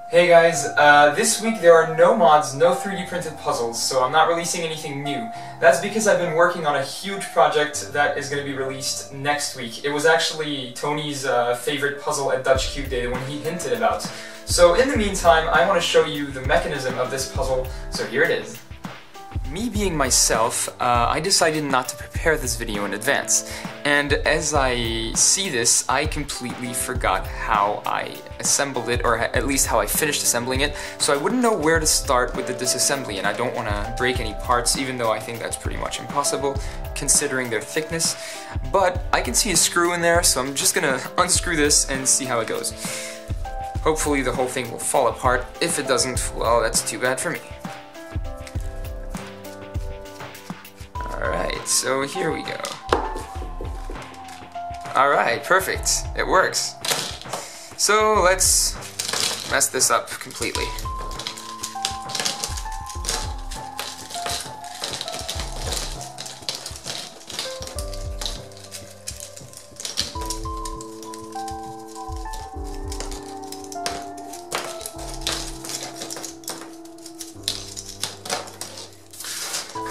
Hey guys, this week there are no mods, no 3D printed puzzles, so I'm not releasing anything new. That's because I've been working on a huge project that is going to be released next week. It was actually Tony's favorite puzzle at Dutch Cube Day when he hinted about. So in the meantime, I want to show you the mechanism of this puzzle, so here it is. Me being myself, I decided not to prepare this video in advance, and as I see this, I completely forgot how I assembled it, or at least how I finished assembling it, so I wouldn't know where to start with the disassembly, and I don't want to break any parts, even though I think that's pretty much impossible, considering their thickness. But I can see a screw in there, so I'm just gonna unscrew this and see how it goes. Hopefully the whole thing will fall apart. If it doesn't, well, that's too bad for me. Alright, so here we go. Alright, perfect. It works. So let's mess this up completely.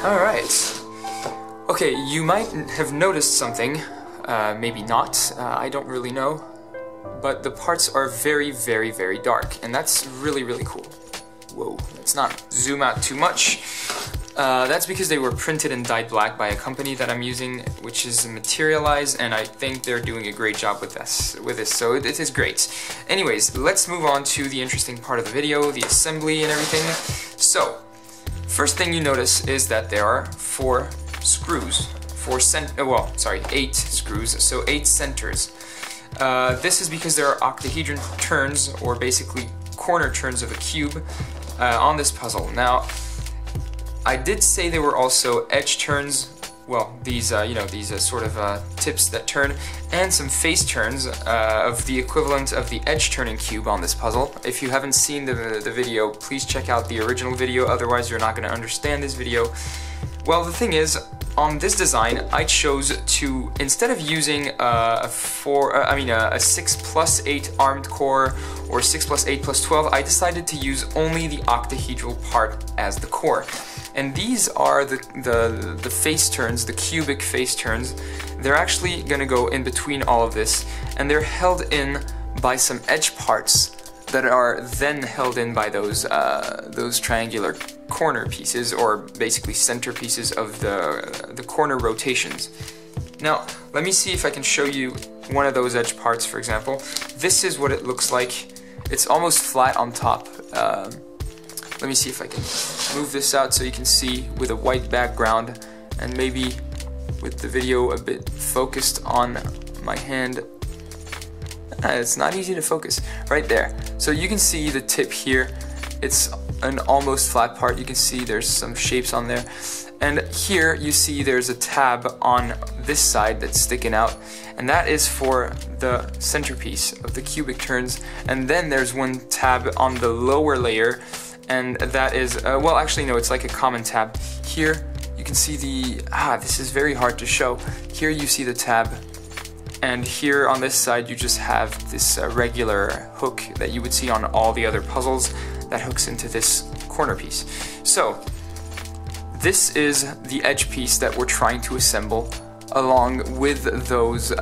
Alright. Okay, you might have noticed something, maybe not, I don't really know, but the parts are very, very, very dark, and that's really, really cool. Whoa, let's not zoom out too much. That's because they were printed and dyed black by a company that I'm using, which is Materialize, and I think they're doing a great job with this, so it is great. Anyways, let's move on to the interesting part of the video, the assembly and everything. So, first thing you notice is that there are 4 screws, 8 screws, so 8 centers. This is because there are octahedron turns, or basically corner turns of a cube, on this puzzle. Now, I did say there were also edge turns, well, these, these sort of tips that turn, and some face turns of the equivalent of the edge turning cube on this puzzle. If you haven't seen the video, please check out the original video, otherwise you're not going to understand this video. Well, the thing is, on this design, I chose to, instead of using a 6+8 armed core or 6+8+12, I decided to use only the octahedral part as the core. And these are the face turns, the cubic face turns. They're actually going to go in between all of this, and they're held in by some edge parts that are then held in by those triangular corner pieces, or basically center pieces of the corner rotations. Now, let me see if I can show you one of those edge parts, for example. This is what it looks like. It's almost flat on top. Let me see if I can move this out so you can see with a white background, and maybe with the video a bit focused on my hand. It's not easy to focus. Right there. So you can see the tip here. It's an almost flat part. You can see there's some shapes on there. And here you see there's a tab on this side that's sticking out. And that is for the centerpiece of the cubic turns. And then there's one tab on the lower layer. And that is, well, actually no, it's like a common tab. Here you can see this is very hard to show. Here you see the tab. And here on this side you just have this regular hook that you would see on all the other puzzles that hooks into this corner piece. So this is the edge piece that we're trying to assemble, along with those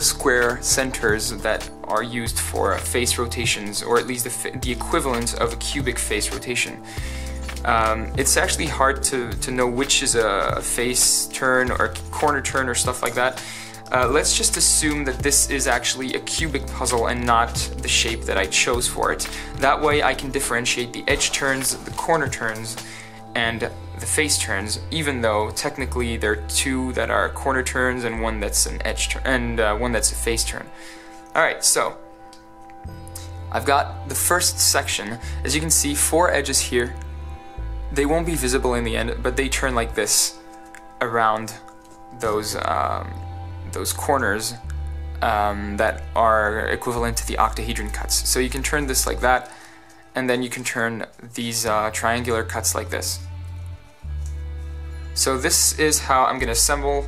square centers that are used for face rotations, or at least the equivalent of a cubic face rotation. It's actually hard to know which is a face turn or a corner turn or stuff like that. Let's just assume that this is actually a cubic puzzle and not the shape that I chose for it. That way I can differentiate the edge turns, the corner turns, and the face turns, even though technically there are 2 that are corner turns and 1 that's an edge turn, and 1 that's a face turn. Alright, so I've got the first section. As you can see, 4 edges here. They won't be visible in the end, but they turn like this around those corners that are equivalent to the octahedron cuts. So you can turn this like that, and then you can turn these triangular cuts like this. So this is how I'm going to assemble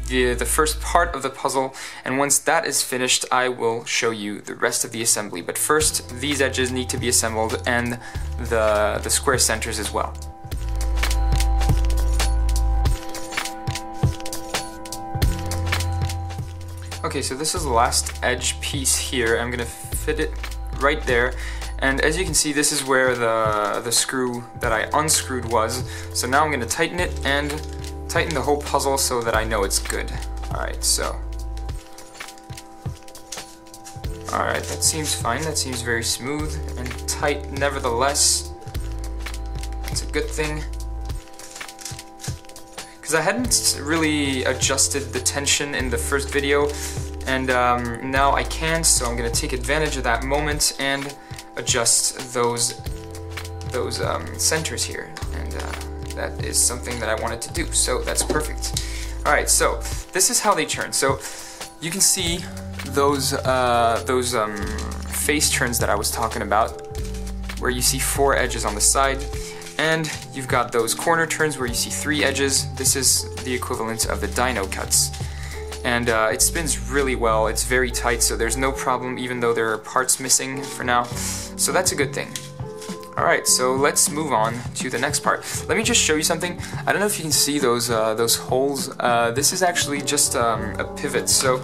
the first part of the puzzle, and once that is finished, I will show you the rest of the assembly. But first, these edges need to be assembled, and the square centers as well. Okay, so this is the last edge piece here. I'm gonna fit it right there, and as you can see, this is where the screw that I unscrewed was. So now I'm gonna tighten it and tighten the whole puzzle so that I know it's good. Alright, so. Alright, that seems fine. That seems very smooth and tight nevertheless. It's a good thing. Because I hadn't really adjusted the tension in the first video, and now I can, so I'm going to take advantage of that moment and adjust those centers here, and that is something that I wanted to do, so that's perfect. Alright, so this is how they turn. So you can see those face turns that I was talking about, where you see 4 edges on the side. And you've got those corner turns where you see 3 edges. This is the equivalent of the dyno cuts. And it spins really well. It's very tight, so there's no problem, even though there are parts missing for now. So that's a good thing. Alright, so let's move on to the next part. Let me just show you something. I don't know if you can see those holes. This is actually just a pivot. So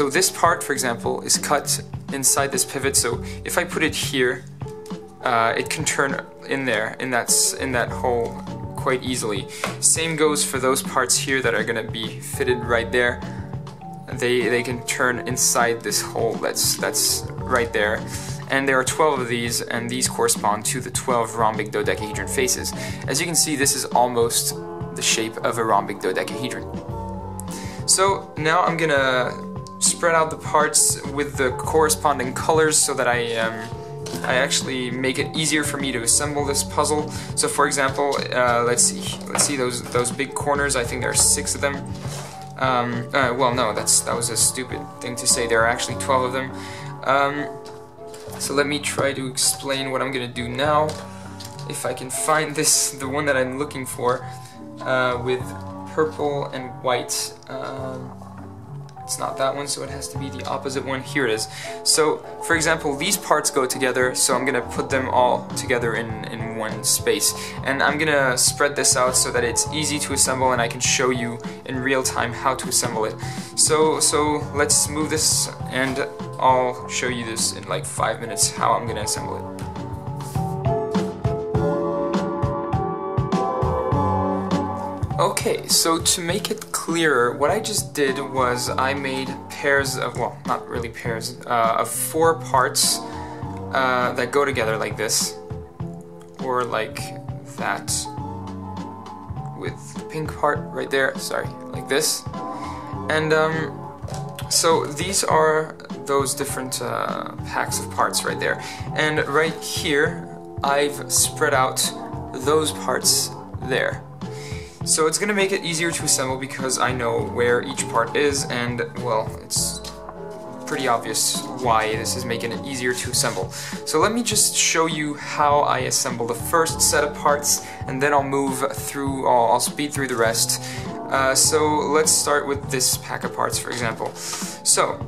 this part, for example, is cut inside this pivot. So if I put it here, it can turn in there, in that hole quite easily. Same goes for those parts here that are gonna be fitted right there. They can turn inside this hole that's right there. And there are 12 of these, and these correspond to the 12 rhombic dodecahedron faces. As you can see, this is almost the shape of a rhombic dodecahedron. So now I'm gonna spread out the parts with the corresponding colors so that I actually make it easier for me to assemble this puzzle. So for example, let's see those big corners. I think there are 6 of them. Well, no, that was a stupid thing to say. There are actually 12 of them. So let me try to explain what I'm gonna do now. If I can find the one that I'm looking for, with purple and white. It's not that one, so it has to be the opposite one. Here it is. So, for example, these parts go together, so I'm gonna put them all together in one space. And I'm gonna spread this out so that it's easy to assemble and I can show you in real time how to assemble it. So let's move this and I'll show you this in like 5 minutes how I'm gonna assemble it. Okay, so to make it clearer, what I just did was I made pairs of, well, not really pairs, of 4 parts that go together like this, or like that, with the pink part right there, sorry, like this. And so these are those different packs of parts right there. And right here, I've spread out those parts there. So it's gonna make it easier to assemble because I know where each part is, and well, it's pretty obvious why this is making it easier to assemble. So let me just show you how I assemble the first set of parts, and then I'll move through, I'll speed through the rest. So let's start with this pack of parts, for example. So,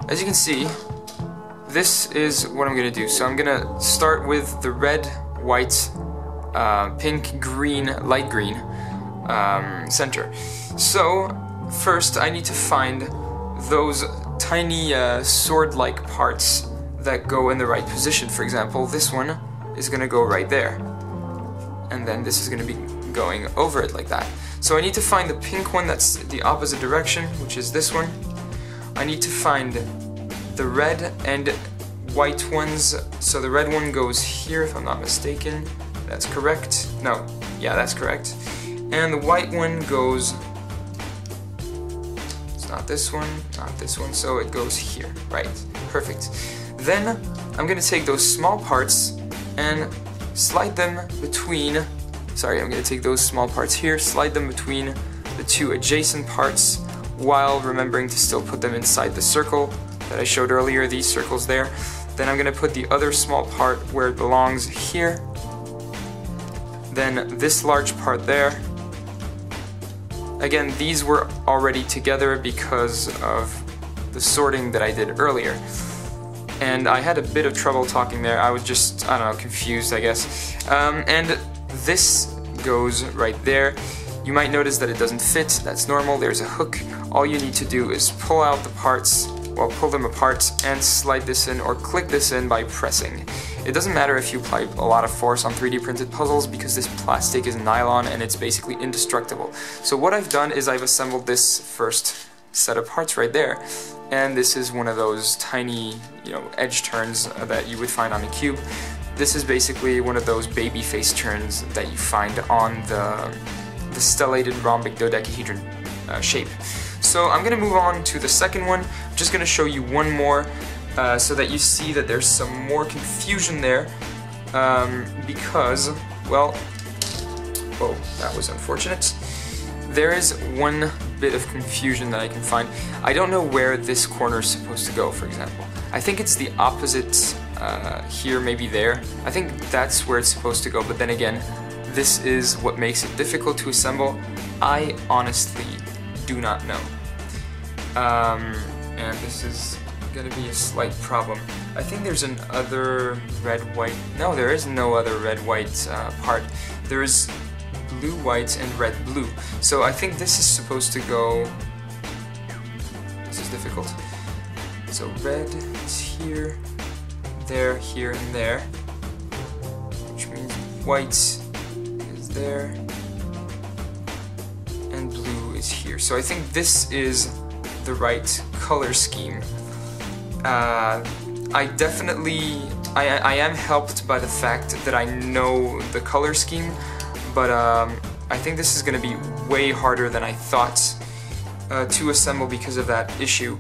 as you can see, this is what I'm gonna do. So I'm gonna start with the red, white, pink, green, light green center. So first I need to find those tiny sword-like parts that go in the right position. For example, this one is gonna go right there, and then this is gonna be going over it like that. So I need to find the pink one that's the opposite direction, which is this one. I need to find the red and white ones. So the red one goes here, if I'm not mistaken. That's correct. No, yeah, that's correct. And the white one goes, it's not this one, so it goes here. Right, perfect. Then I'm gonna take those small parts and slide them between, sorry, I'm gonna take those small parts here, slide them between the 2 adjacent parts, while remembering to still put them inside the circle that I showed earlier, these circles there. Then I'm gonna put the other small part where it belongs here. Then this large part there, Again, these were already together because of the sorting that I did earlier. And I had a bit of trouble talking there. I was just, I don't know, confused, I guess. And this goes right there. You might notice that it doesn't fit. That's normal. There's a hook. All you need to do is pull out the parts, well, pull them apart and slide this in or click this in by pressing. It doesn't matter if you apply a lot of force on 3D printed puzzles because this plastic is nylon and it's basically indestructible. So what I've done is I've assembled this first set of parts right there. And this is one of those tiny, edge turns that you would find on a cube. This is basically one of those baby face turns that you find on the stellated rhombic dodecahedron shape. So I'm going to move on to the second one. I'm just going to show you one more so that you see that there's some more confusion there because, well, whoa, that was unfortunate. There is one bit of confusion that I can find. I don't know where this corner is supposed to go, for example. I think it's the opposite here, maybe there. I think that's where it's supposed to go, but then again, this is what makes it difficult to assemble. I honestly do not know. And this is gonna be a slight problem. I think there's an other red-white. No, there is no other red-white part. There is blue-white and red-blue. So I think this is supposed to go... This is difficult. So red is here, there, here, and there. Which means white is there, and blue is here. So I think this is the right color scheme. I definitely... I am helped by the fact that I know the color scheme, but I think this is going to be way harder than I thought to assemble because of that issue.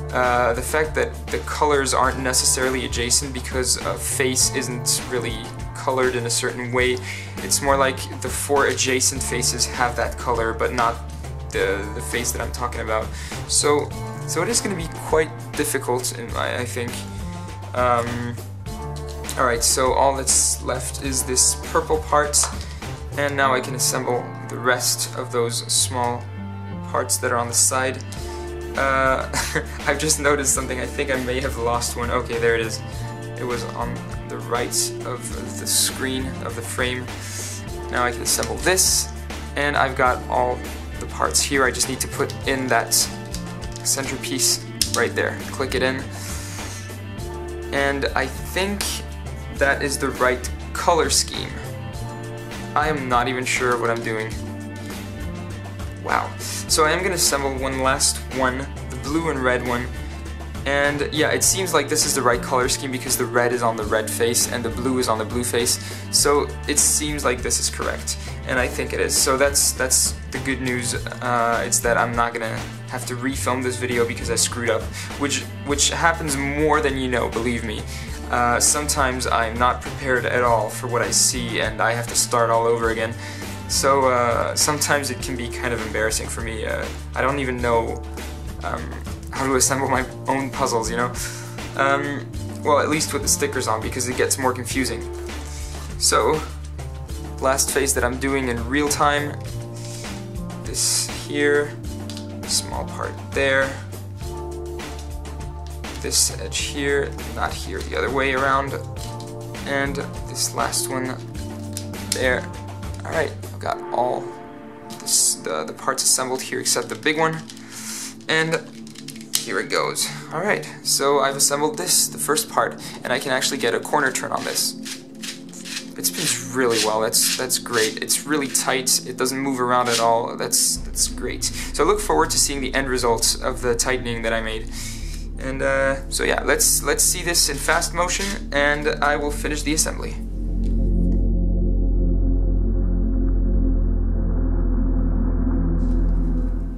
The fact that the colors aren't necessarily adjacent because a face isn't really colored in a certain way. It's more like the 4 adjacent faces have that color, but not the face that I'm talking about. So it is going to be quite difficult, I think. Alright, so all that's left is this purple part. And now I can assemble the rest of those small parts that are on the side. I've just noticed something. I think I may have lost one. Okay, there it is. It was on the right of the screen of the frame. Now I can assemble this, and I've got all the parts here. I just need to put in that centerpiece right there. Click it in. And I think that is the right color scheme. I am not even sure what I'm doing. Wow. So I am going to assemble one last one, the blue and red one. And yeah, it seems like this is the right color scheme because the red is on the red face and the blue is on the blue face. So it seems like this is correct. And I think it is. So that's the good news. It's that I'm not going to have to refilm this video because I screwed up. Which happens more than you know, believe me. Sometimes I'm not prepared at all for what I see and I have to start all over again. So sometimes it can be kind of embarrassing for me. I don't even know how to assemble my own puzzles, you know? Well, at least with the stickers on, because it gets more confusing. So, last phase that I'm doing in real time, this here, small part there, this edge here, not here, the other way around, and this last one there. Alright, I've got all this, the parts assembled here except the big one, and here it goes. Alright, so I've assembled this, the first part, and I can actually get a corner turn on this. It spins really well, that's great. It's really tight, it doesn't move around at all, that's great. So I look forward to seeing the end results of the tightening that I made. And so yeah, let's see this in fast motion, and I will finish the assembly.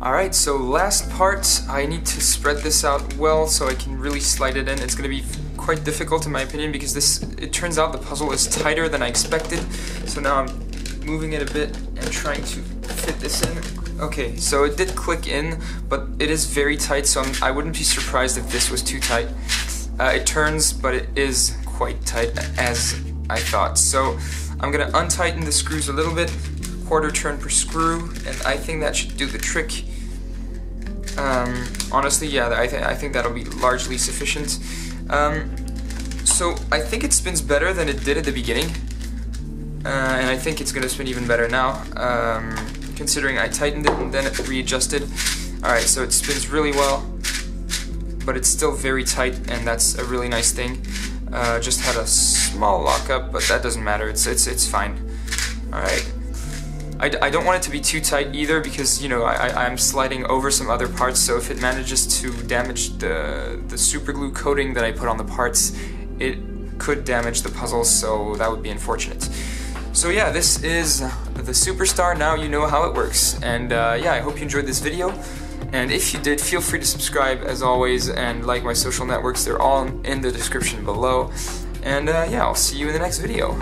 Alright, so last part, I need to spread this out well so I can really slide it in. It's going to be quite difficult in my opinion because it turns out the puzzle is tighter than I expected. So now I'm moving it a bit and trying to fit this in. Okay, so it did click in, but it is very tight, so I wouldn't be surprised if this was too tight. It turns, but it is quite tight as I thought. So I'm going to untighten the screws a little bit quarter turn per screw, and I think that should do the trick. Honestly, yeah, I think that'll be largely sufficient. So I think it spins better than it did at the beginning, and I think it's going to spin even better now, considering I tightened it and then it readjusted. Alright, so it spins really well, but it's still very tight, and that's a really nice thing. Just had a small lockup, but that doesn't matter, it's fine. Alright. I don't want it to be too tight either, because, you know, I'm sliding over some other parts, so if it manages to damage the super glue coating that I put on the parts, it could damage the puzzle, so that would be unfortunate. So yeah, this is the Superstar. Now you know how it works, and yeah, I hope you enjoyed this video, and if you did, feel free to subscribe as always, and like my social networks. They're all in the description below, and yeah, I'll see you in the next video.